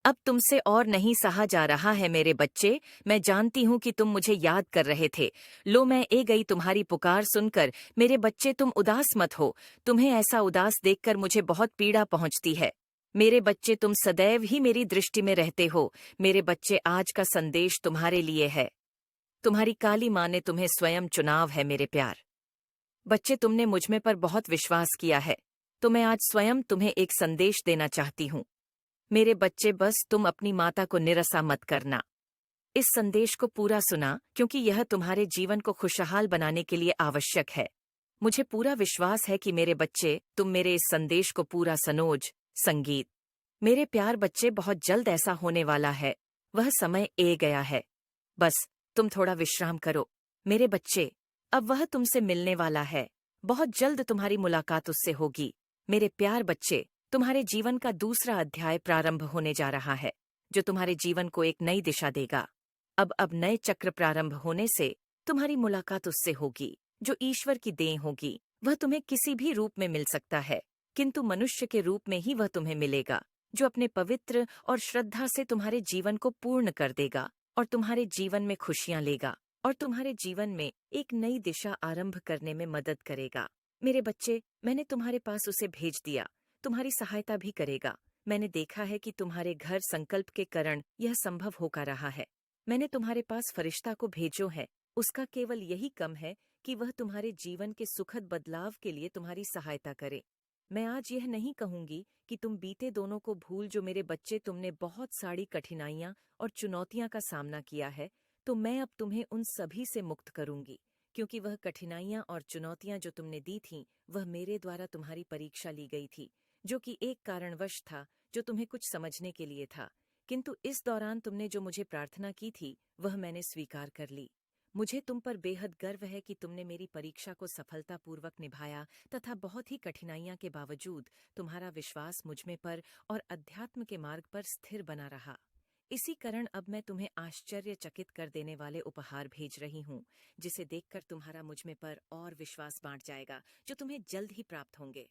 अब तुमसे और नहीं सहा जा रहा है मेरे बच्चे। मैं जानती हूँ कि तुम मुझे याद कर रहे थे। लो मैं ए गई तुम्हारी पुकार सुनकर। मेरे बच्चे तुम उदास मत हो। तुम्हें ऐसा उदास देखकर मुझे बहुत पीड़ा पहुंचती है। मेरे बच्चे तुम सदैव ही मेरी दृष्टि में रहते हो। मेरे बच्चे आज का संदेश तुम्हारे लिए है। तुम्हारी काली माँ ने तुम्हें स्वयं चुनाव है मेरे प्यार। बच्चे तुमने मुझ में पर बहुत विश्वास किया है। तो मैं आज स्वयं तुम्हें एक संदेश देना चाहती हूँ। मेरे बच्चे बस तुम अपनी माता को निराशा मत करना। इस संदेश को पूरा सुना क्योंकि यह तुम्हारे जीवन को खुशहाल बनाने के लिए आवश्यक है। मुझे पूरा विश्वास है कि मेरे बच्चे तुम मेरे इस संदेश को पूरा सनोज संगीत। मेरे प्यार बच्चे बहुत जल्द ऐसा होने वाला है। वह समय ए गया है। बस तुम थोड़ा विश्राम करो मेरे बच्चे। अब वह तुमसे मिलने वाला है। बहुत जल्द तुम्हारी मुलाकात उससे होगी। मेरे प्यार बच्चे तुम्हारे जीवन का दूसरा अध्याय प्रारंभ होने जा रहा है जो तुम्हारे जीवन को एक नई दिशा देगा। अब नए चक्र प्रारंभ होने से तुम्हारी मुलाकात उससे होगी जो ईश्वर की देन होगी। वह तुम्हें किसी भी रूप में मिल सकता है किंतु मनुष्य के रूप में ही वह तुम्हें मिलेगा जो अपने पवित्र और श्रद्धा से तुम्हारे जीवन को पूर्ण कर देगा और तुम्हारे जीवन में खुशियां लेगा और तुम्हारे जीवन में एक नई दिशा आरंभ करने में मदद करेगा। मेरे बच्चे मैंने तुम्हारे पास उसे भेज दिया। तुम्हारी सहायता भी करेगा। मैंने देखा है कि तुम्हारे घर संकल्प के कारण यह संभव होकर रहा है। मैंने तुम्हारे पास फरिश्ता को भेजो है। उसका केवल यही कम है कि वह तुम्हारे जीवन के सुखद बदलाव के लिए तुम्हारी सहायता करे। मैं आज यह नहीं कहूंगी कि तुम बीते दोनों को भूल जो मेरे बच्चे तुमने बहुत सारी कठिनाइयां और चुनौतियां का सामना किया है। तो मैं अब तुम्हें उन सभी से मुक्त करूंगी क्योंकि वह कठिनाइयां और चुनौतियां जो तुमने दी थीं वह मेरे द्वारा तुम्हारी परीक्षा ली गई थी जो कि एक कारणवश था जो तुम्हें कुछ समझने के लिए था। किंतु इस दौरान तुमने जो मुझे प्रार्थना की थी वह मैंने स्वीकार कर ली। मुझे तुम पर बेहद गर्व है कि तुमने मेरी परीक्षा को सफलतापूर्वक निभाया तथा बहुत ही कठिनाइयां के बावजूद तुम्हारा विश्वास मुझ में पर और अध्यात्म के मार्ग पर स्थिर बना रहा। इसी कारण अब मैं तुम्हें आश्चर्यचकित कर देने वाले उपहार भेज रही हूँ जिसे देखकर तुम्हारा मुझ में पर और विश्वास बांट जाएगा जो तुम्हें जल्द ही प्राप्त होंगे।